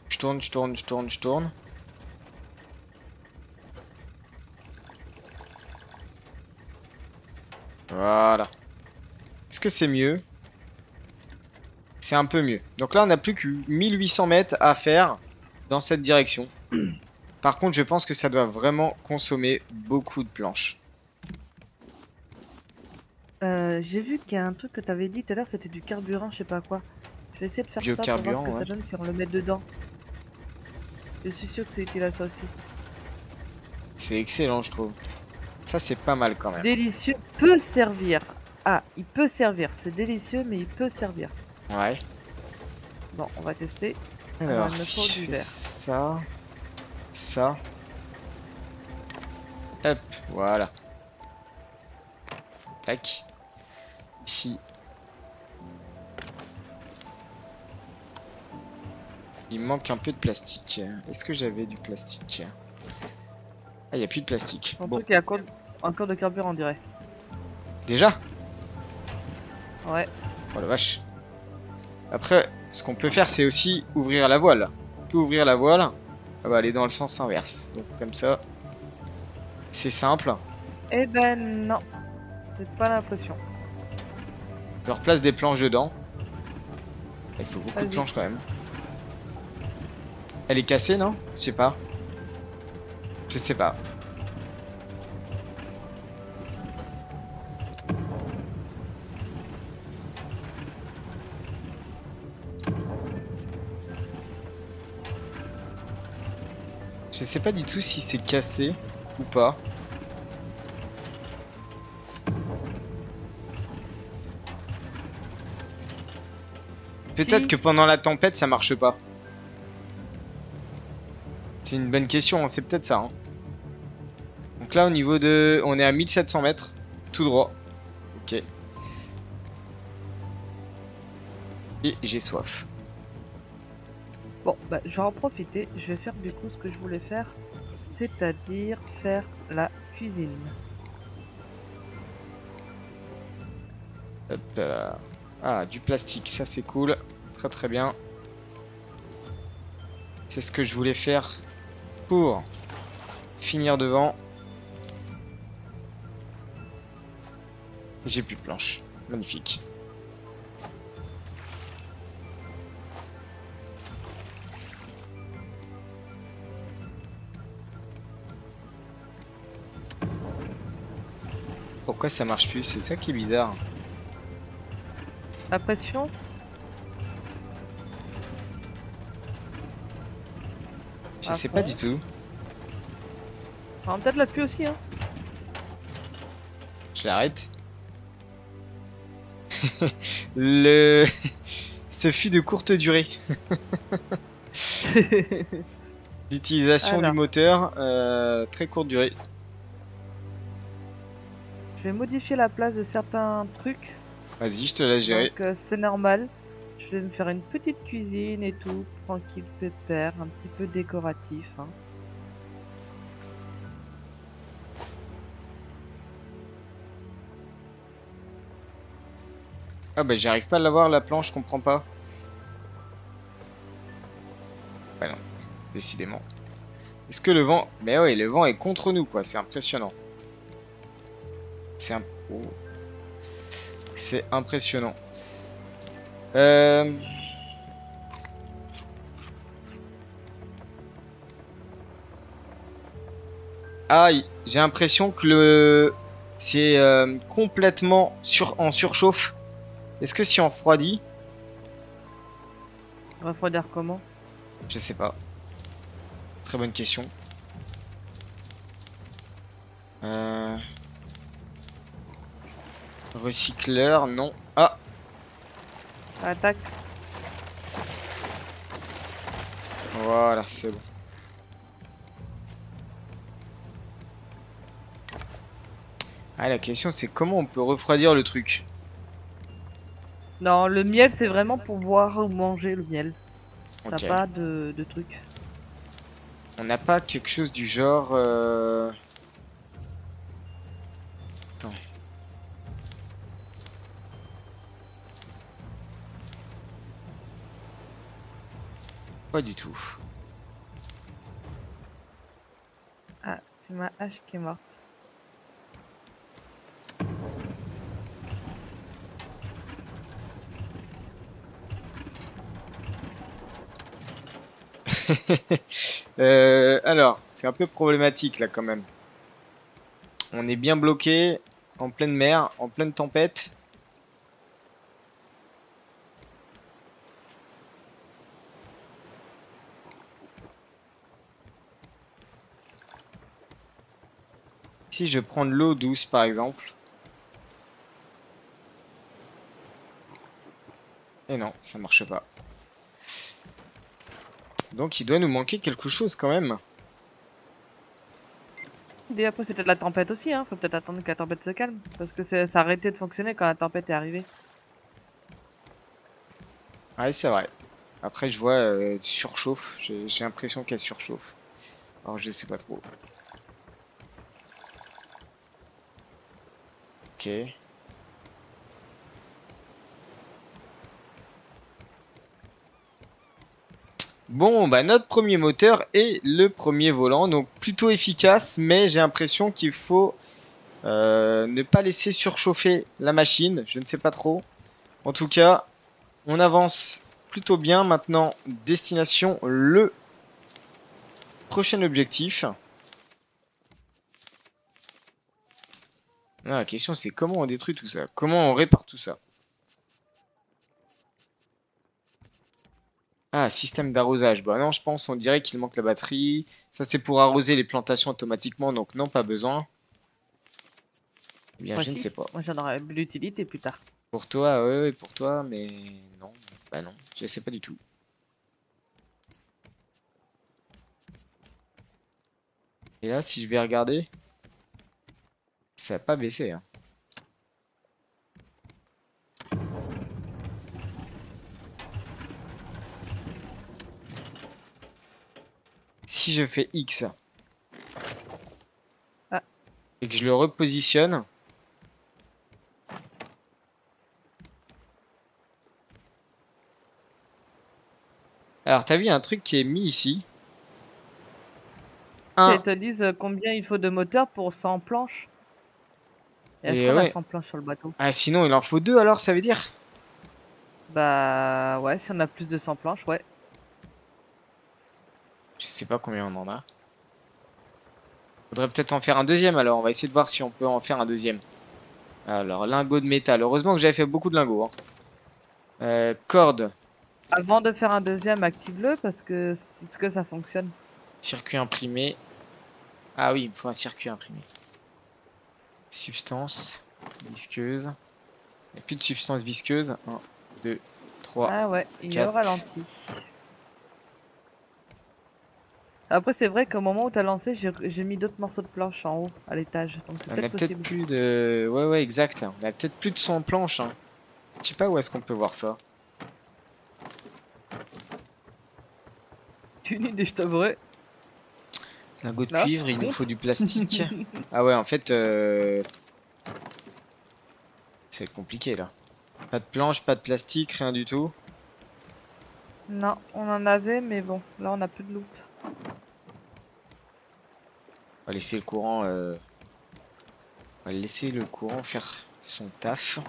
Je tourne, je tourne, je tourne, je tourne. Voilà. Est-ce que c'est mieux? C'est un peu mieux. Donc là, on n'a plus que 1800 mètres à faire dans cette direction. Par contre, je pense que ça doit vraiment consommer beaucoup de planches. J'ai vu qu'il y a un truc que t'avais dit tout à l'heure, c'était du carburant, je sais pas quoi. Je vais essayer de faire ça pour voir ce Biocarburant, que ça ouais. donne si on le met dedans. Je suis sûr que c'est utile à ça aussi. C'est excellent, je trouve. Ça, c'est pas mal quand même. Délicieux, peut servir. Ah, il peut servir. C'est délicieux, mais il peut servir. Ouais. Bon, on va tester. Alors, Alors, il me si faut je du fais verre. ça, ça, hop, voilà. Tac. Ici. Il me manque un peu de plastique. Est-ce que j'avais du plastique? Ah, il n'y a plus de plastique. Ton Bon, truc est encore de carburant, on dirait. déjà? Ouais. Oh la vache. Après, ce qu'on peut faire, c'est aussi ouvrir la voile. On peut ouvrir la voile. Elle va aller dans le sens inverse. Donc, comme ça, c'est simple. Eh ben non. J'ai pas l'impression. Je replace des planches dedans. Il faut beaucoup de Vas-y. planches quand même. Elle est cassée, non? Je sais pas. Je sais pas. Je sais pas du tout si c'est cassé ou pas. Peut-être Si. que pendant la tempête, ça marche pas. C'est une bonne question, hein, c'est peut-être ça, hein. Donc là, au niveau de... On est à 1700 mètres. Tout droit. Ok. Et j'ai soif. Bon, bah, je vais en profiter. Je vais faire du coup ce que je voulais faire. C'est-à-dire faire la cuisine. Hop là. Ah, du plastique, ça c'est cool. Très très bien. C'est ce que je voulais faire pour finir devant. J'ai plus de planches. Magnifique. pourquoi ça marche plus, c'est ça qui est bizarre. La pression? Je À sais pas fond. du tout. Enfin, peut-être la pluie aussi, hein. Je l'arrête. Le... Ce fut de courte durée. L'utilisation du Alors, moteur, très courte durée. je vais modifier la place de certains trucs. Vas-y, je te laisse gérer. Donc, c'est normal. Je vais me faire une petite cuisine et tout. Tranquille, pépère. Un petit peu décoratif, hein. Ah bah j'arrive pas à l'avoir la planche, je comprends pas. Bah non, décidément. Est-ce que le vent... Mais oui, le vent est contre nous quoi, c'est impressionnant. C'est un... oh. C'est impressionnant. Aïe, j'ai l'impression que le... C'est complètement en surchauffe. Est-ce que si on refroidit... Refroidir comment? Je sais pas. Très bonne question. Euh... Recycleur, non. Ah, Attaque. voilà, c'est bon. Ah, la question c'est comment on peut refroidir le truc. Non, le miel, c'est vraiment pour boire ou manger le miel. T'as Ok. pas de truc. On n'a pas quelque chose du genre... Attends. Pas du tout. Ah, c'est ma hache qui est morte. Alors, c'est un peu problématique là quand même. On est bien bloqué, en pleine mer, en pleine tempête. Si je prends de l'eau douce par exemple. Et non, ça marche pas. Donc il doit nous manquer quelque chose quand même. Et après, c'était de la tempête aussi, hein. Faut peut-être attendre que la tempête se calme. Parce que ça a arrêté de fonctionner quand la tempête est arrivée. Ouais, c'est vrai. Après, je vois surchauffe. J'ai l'impression qu'elle surchauffe. Alors, je sais pas trop. Ok. Bon, bah notre premier moteur est le premier volant, donc plutôt efficace, mais j'ai l'impression qu'il faut ne pas laisser surchauffer la machine. Je ne sais pas trop. En tout cas, on avance plutôt bien. Maintenant, destination le prochain objectif. Non, la question c'est comment on détruit tout ça? Comment on répare tout ça? Ah, système d'arrosage. Bah non, je pense, on dirait qu'il manque la batterie. Ça, c'est pour arroser les plantations automatiquement, donc non, pas besoin. Eh bien, Moi je ne aussi. sais pas. Moi, j'en aurais de l'utilité plus tard. Pour toi, ouais, pour toi, mais non. Bah non, je sais pas du tout. Et là, si je vais regarder, ça n'a pas baissé, hein. Si je fais X Ah, et que je le repositionne, alors t'as vu, il y a un truc qui est mis ici. ils Un. te disent combien il faut de moteur pour 100 planches. Et est-ce Et qu'on a ouais. 100 planches sur le bateau? Ah, sinon, il en faut deux alors, ça veut dire? Bah ouais, si on a plus de 100 planches, ouais. Je sais pas combien on en a. Faudrait peut-être en faire un deuxième alors. On va essayer de voir si on peut en faire un deuxième. Alors, lingot de métal. Heureusement que j'avais fait beaucoup de lingots. Hein. Corde. Avant de faire un deuxième, active-le parce que c'est ce que ça fonctionne. Circuit imprimé. Ah oui, il me faut un circuit imprimé. Substance visqueuse. Il n'y a plus de substance visqueuse. 1, 2, 3, Ah ouais, il est au 4. ralenti. Après, c'est vrai qu'au moment où t'as lancé, j'ai mis d'autres morceaux de planche en haut, à l'étage. Donc c'est On a peut-être peut-être possible. plus de... Ouais, ouais, exact. On a peut-être plus de 100 planches. Hein. Je sais pas où est-ce qu'on peut voir ça. Tu une idée, je t'avouerai. Lingot de Là, cuivre, il nous compte. faut du plastique. Ah ouais, en fait, ça va être compliqué là. Pas de planche, pas de plastique, rien du tout. Non, on en avait, mais bon, là on a plus de loot. On va laisser le courant, on va laisser le courant faire son taf.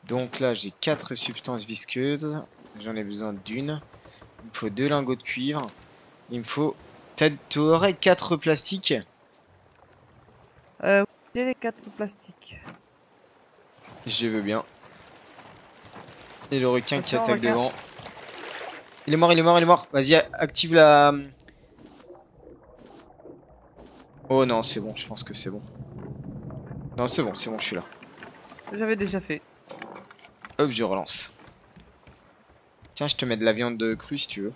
Donc là, j'ai 4 substances visqueuses. J'en ai besoin d'une. Il me faut 2 lingots de cuivre. Il me faut... Tu aurais 4 plastiques? J'ai les 4 plastiques. Je veux bien. Et le requin qui Attention, attaque requin. devant. Il est mort, il est mort, il est mort. Vas-y, active la... Oh non, c'est bon, je pense que c'est bon. Non, c'est bon, je suis là. J'avais déjà fait. Hop, je relance. Tiens, je te mets de la viande de crue si tu veux.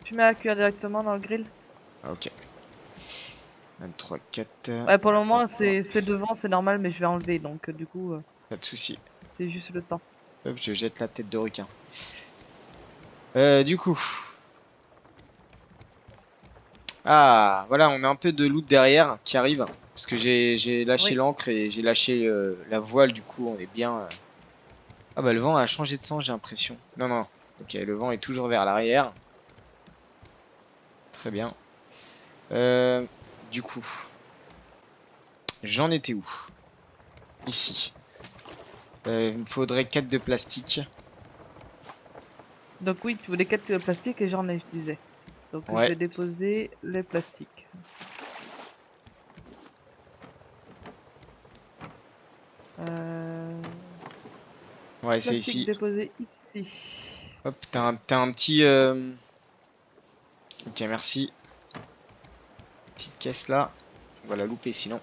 Tu mets à cuire directement dans le grill. Ah, ok. 23, 4. Ouais, pour le moment, c'est devant, c'est normal, mais je vais enlever, donc du coup, Pas de soucis. c'est juste le temps. Hop, je jette la tête de requin. Du coup. Ah, voilà, on a un peu de loot derrière qui arrive. Parce que j'ai lâché Oui, l'ancre et j'ai lâché la voile, du coup, on est bien. Ah bah le vent a changé de sens, j'ai l'impression. Non, non. Ok, le vent est toujours vers l'arrière. Très bien. Du coup, j'en étais où? Ici. Il me faudrait 4 de plastique. donc oui, tu voulais 4 plastiques et j'en ai, je disais. Donc je Ouais, vais déposer les plastiques. Euh... ouais, c'est Plastique ici. déposé ici. Hop, t'as un petit... Ok, merci. Petite caisse là. On va la louper sinon.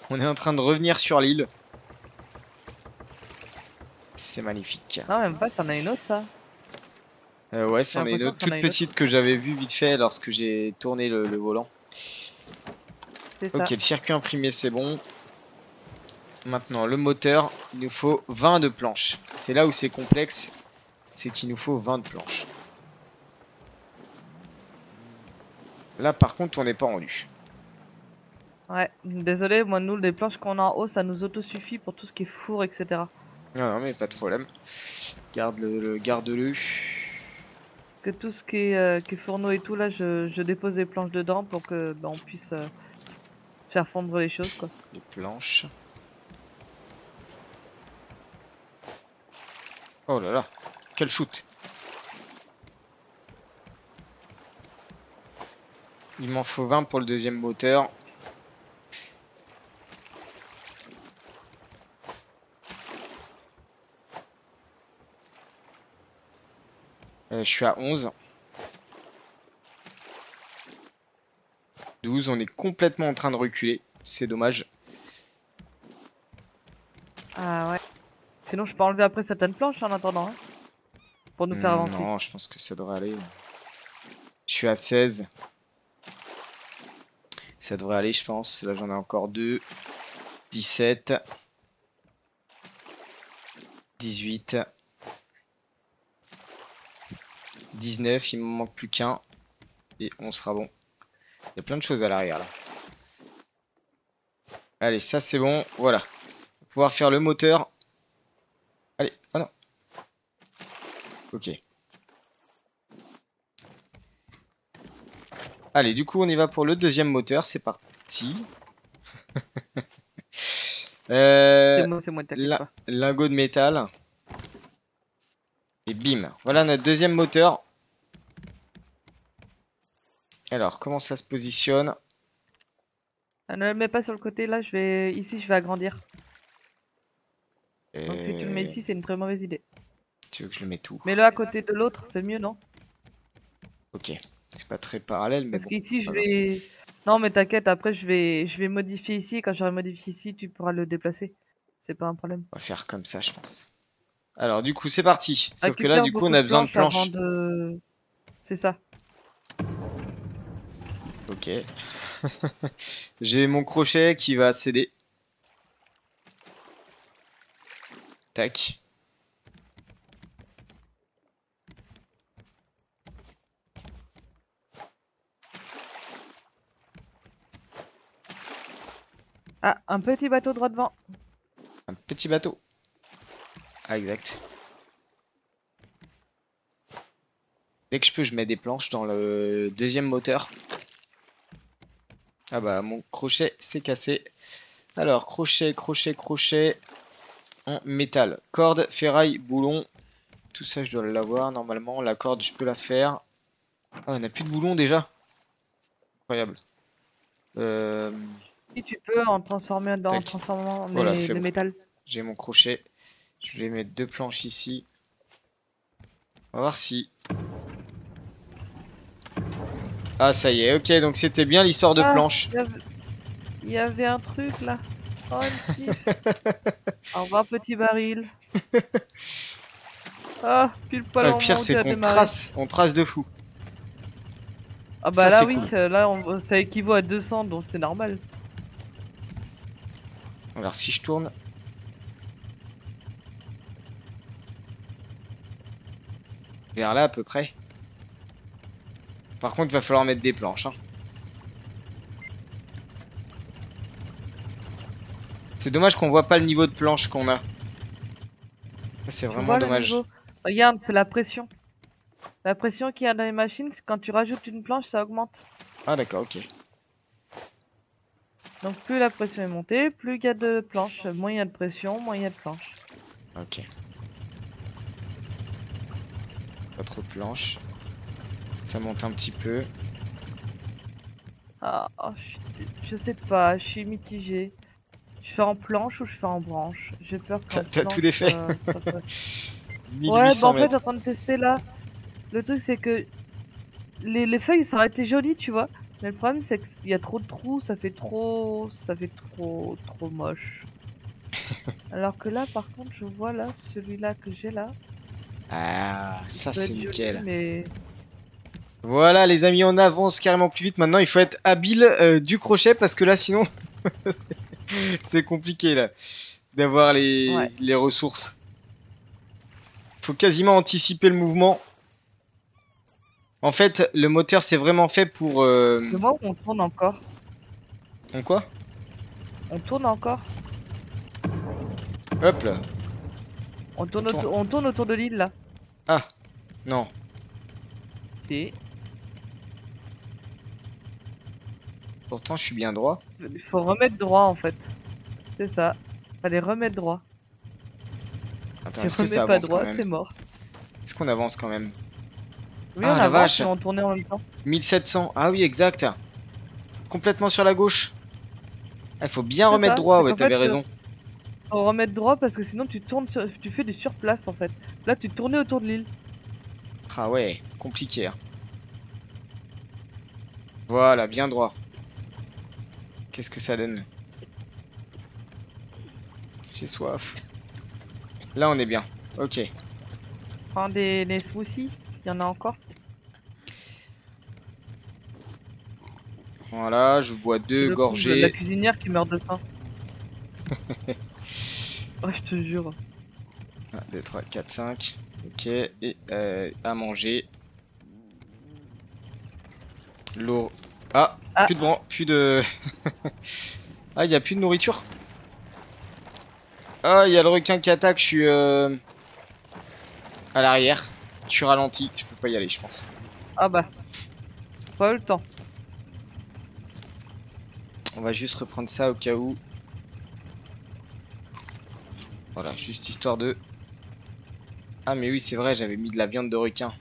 On est en train de revenir sur l'île. C'est magnifique. Non, même pas, c'en a une autre, ça. Ouais, J'ai c'en est une l'impression autre que c'en toute a une autre. petite que j'avais vue vite fait lorsque j'ai tourné le volant. C'est Ok, ça. le circuit imprimé c'est bon. Maintenant, le moteur, il nous faut 20 de planches. C'est là où c'est complexe, c'est qu'il nous faut 20 de planches. Là, par contre, on n'est pas rendu. Ouais, désolé, moi, nous, les planches qu'on a en haut, ça nous autosuffit pour tout ce qui est four, etc. Non, non, mais pas de problème. Garde-le. Que tout ce qui est fourneau et tout, là, je dépose les planches dedans pour que on puisse faire fondre les choses, quoi. Les planches. Oh là là, quel shoot! Il m'en faut 20 pour le deuxième moteur. Je suis à 11. 12, on est complètement en train de reculer. C'est dommage. Ah ouais. Sinon, je peux enlever après certaines planches en attendant, hein, pour nous faire avancer. Non, je pense que ça devrait aller. Je suis à 16. Ça devrait aller, je pense. Là, j'en ai encore 2. 17. 18. 19. Il me manque plus qu'un. Et on sera bon. Il y a plein de choses à l'arrière, là. Allez, ça, c'est bon. Voilà. On va pouvoir faire le moteur. Allez. Oh non. Ok. Allez, du coup, on y va pour le deuxième moteur. C'est parti. C'est moi, t'inquiète pas. Lingot de métal. Et bim. Voilà notre deuxième moteur. Alors, comment ça se positionne? Ah, ne le mets pas sur le côté, là, ici, je vais agrandir. Donc si tu le mets ici, c'est une très mauvaise idée. Tu veux que je le mette où? Mets-le à côté de l'autre, c'est mieux, non? Ok. C'est pas très parallèle, mais Parce bon. qu'ici, je vais... Non, mais t'inquiète, après, je vais modifier ici. Et quand j'aurai modifié ici, tu pourras le déplacer. C'est pas un problème. On va faire comme ça, je pense. Alors, du coup, c'est parti. Sauf que là, Récupère du coup, on beaucoup a de besoin de planches avant planches. de... C'est ça. Ok. J'ai mon crochet qui va céder. Tac. Ah, un petit bateau droit devant. Un petit bateau. Ah, exact. Dès que je peux, je mets des planches dans le deuxième moteur. Ah bah, mon crochet s'est cassé. Alors, crochet, crochet, crochet. En métal. Corde, ferraille, boulon. Tout ça, je dois l'avoir normalement. La corde, je peux la faire. Ah, on n'a plus de boulon déjà. Incroyable. Si tu peux, en transformant Voilà, c'est le bon. métal. J'ai mon crochet. Je vais mettre 2 planches ici. On va voir si... Ah, ça y est. Ok, donc c'était bien l'histoire de Ah, planches. il y avait un truc là. Oh, une sniff. Au revoir, petit baril. Ah, pile poil Ah, le au pire, moment où c'est tu as qu'on démarré. trace. On trace de fou. Ah Ça, bah là c'est oui, cool. là ça équivaut à 200, donc c'est normal. Alors, si je tourne... vers là, à peu près. Par contre, il va falloir mettre des planches. Hein. C'est dommage qu'on voit pas le niveau de planche qu'on a. C'est Tu vraiment vois le dommage. niveau? Regarde, c'est la pression. La pression qu'il y a dans les machines, c'est quand tu rajoutes une planche, ça augmente. Ah, d'accord, ok. Donc plus la pression est montée, plus il y a de planches. Moins il y a de pression, moins il y a de planches. Ok. Pas trop de planches. Ça monte un petit peu. Ah, oh, je sais pas, je suis mitigée. Je fais en planche ou je fais en branche? J'ai peur qu'en T'as tout planche, défait. ça fasse... Ouais, bah 1800 en fait, je suis en mètres. train de tester là. Le truc, c'est que les feuilles, ça aurait été joli, tu vois. Mais le problème, c'est qu'il y a trop de trous, trop moche. Alors que là, par contre, je vois là, celui-là que j'ai là, Ah, il ça peut c'est être joli, nickel. mais... Voilà les amis, on avance carrément plus vite. Maintenant, il faut être habile du crochet parce que là, sinon, c'est compliqué là d'avoir Ouais. les ressources. Faut quasiment anticiper le mouvement. En fait, le moteur, c'est vraiment fait pour... Je vois où on tourne encore. En quoi? On tourne encore. Hop là. On tourne. On tourne autour de l'île, là. Ah, non. Si. Pourtant, je suis bien droit. Il faut remettre droit, en fait. C'est ça. Fallait remettre droit. Attends, Tu est-ce que remets ça pas avance quand droit, même? c'est mort. Est-ce qu'on avance quand même? Oui, on Ah, la avance, vache. mais on tournait en même temps. 1700. Ah oui, exact. Complètement sur la gauche. Ah, il faut bien C'est remettre ça. droit, C'est ouais, qu'en t'avais fait, raison. faut remettre droit parce que sinon tu tournes, tu fais du surplace, en fait. Là, tu tournais autour de l'île. Ah ouais, compliqué. Hein. Voilà, bien droit. Qu'est-ce que ça donne? J'ai soif. Là, on est bien. Ok. Prends des smoothies, il y en a encore. Voilà, je bois C'est 2 le comble, la gorgées. cuisinière qui meurt de faim. Oh, je te jure. 1, 2, 3, 4, 5. Ok. Et à manger. L'eau. Ah, Ah, plus de... Ah, il n'y a plus de nourriture. Ah, il y a le requin qui attaque, je suis à l'arrière. Je suis ralenti, je peux pas y aller, je pense. ah bah, pas eu le temps. On va juste reprendre ça au cas où. Voilà, juste histoire de... Ah mais oui, c'est vrai, j'avais mis de la viande de requin.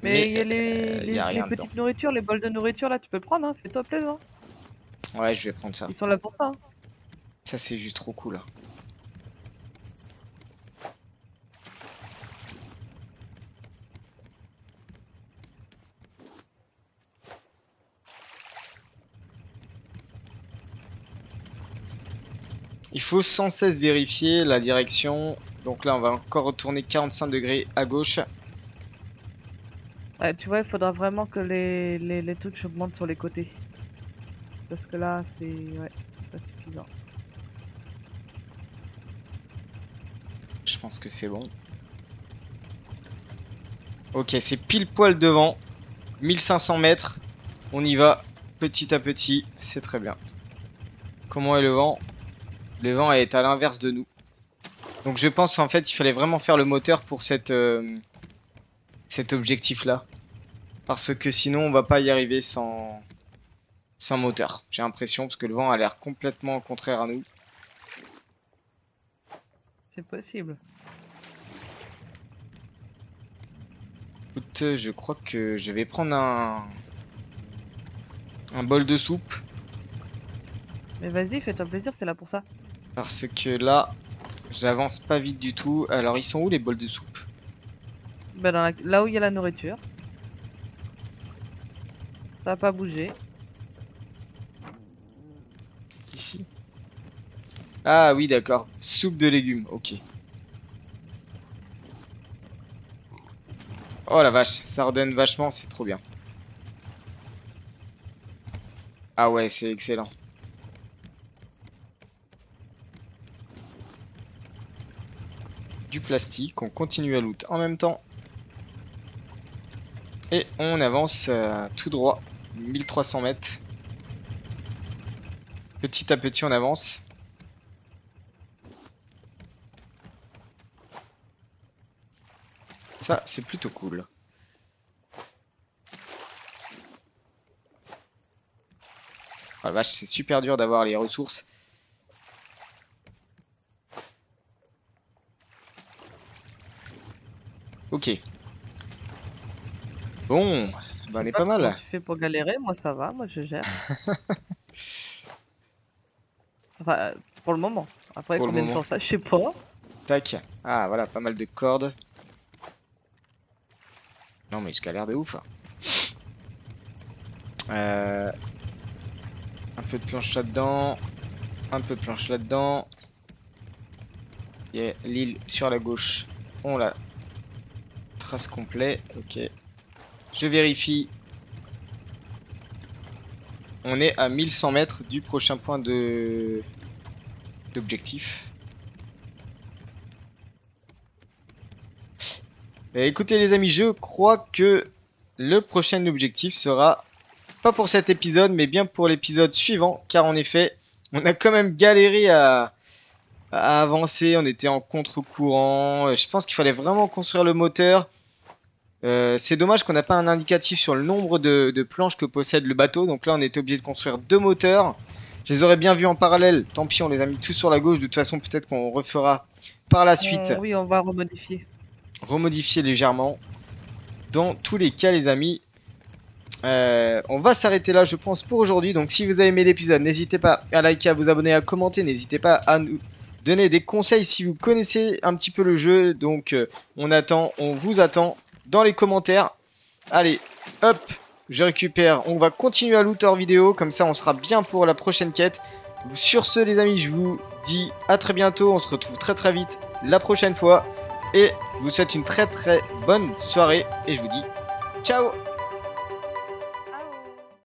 Mais il y a y a les rien dedans. petites nourritures, les bols de nourriture là, tu peux le prendre, hein, fais-toi plaisir. Ouais, je vais prendre ça. Ils sont là pour ça. Hein. Ça, c'est juste trop cool. Il faut sans cesse vérifier la direction. Donc là, on va encore retourner 45 degrés à gauche. Ouais, tu vois, il faudra vraiment que les trucs augmentent sur les côtés. Parce que là, c'est ouais, pas suffisant. Je pense que c'est bon. Ok, c'est pile poil devant. 1500 mètres. On y va petit à petit. C'est très bien. Comment est le vent? Le vent est à l'inverse de nous. Donc je pense en fait il fallait vraiment faire le moteur pour cet objectif là. Parce que sinon on va pas y arriver sans moteur. J'ai l'impression parce que le vent a l'air complètement contraire à nous. C'est possible. Écoute, je crois que je vais prendre un bol de soupe. Mais vas-y, fais-toi plaisir, c'est là pour ça. Parce que là, j'avance pas vite du tout. Alors ils sont où les bols de soupe? Bah là où il y a la nourriture. Ça va pas bouger. Ici. Ah oui d'accord. Soupe de légumes, ok. Oh la vache, ça redonne vachement, c'est trop bien. Ah ouais, c'est excellent. Du plastique, on continue à loot en même temps. Et on avance tout droit, 1300 mètres. Petit à petit on avance. Ça, c'est plutôt cool. Oh la vache, c'est super dur d'avoir les ressources. Ok. Bon, bah on est pas mal. Comment tu fais pour galérer? Moi ça va, moi je gère. Enfin, pour le moment. Après, Pour le combien de moment. temps ça, je sais pas. Tac. Ah voilà, pas mal de cordes. Non mais je galère de ouf. Un peu de planche là-dedans. Un peu de planche là-dedans. Et l'île sur la gauche. On la trace complet. Ok. Je vérifie. On est à 1100 mètres du prochain point d'objectif. Écoutez les amis, je crois que le prochain objectif sera pas pour cet épisode, mais bien pour l'épisode suivant, car en effet, on a quand même galéré à avancer, on était en contre-courant, je pense qu'il fallait vraiment construire le moteur. C'est dommage qu'on n'a pas un indicatif sur le nombre de planches que possède le bateau, donc là on était obligé de construire 2 moteurs. Je les aurais bien vus en parallèle, tant pis on les a mis tous sur la gauche, de toute façon peut-être qu'on refera par la suite. Oui, on va remodifier. Remodifier légèrement. Dans tous les cas les amis, on va s'arrêter là je pense pour aujourd'hui. Donc si vous avez aimé l'épisode, n'hésitez pas à liker, à vous abonner, à commenter. N'hésitez pas à nous donner des conseils si vous connaissez un petit peu le jeu. Donc on vous attend dans les commentaires. Allez, hop, je récupère. On va continuer à loot hors vidéo. Comme ça on sera bien pour la prochaine quête. Sur ce les amis, je vous dis à très bientôt. On se retrouve très vite la prochaine fois. Et je vous souhaite une très bonne soirée. Et je vous dis ciao.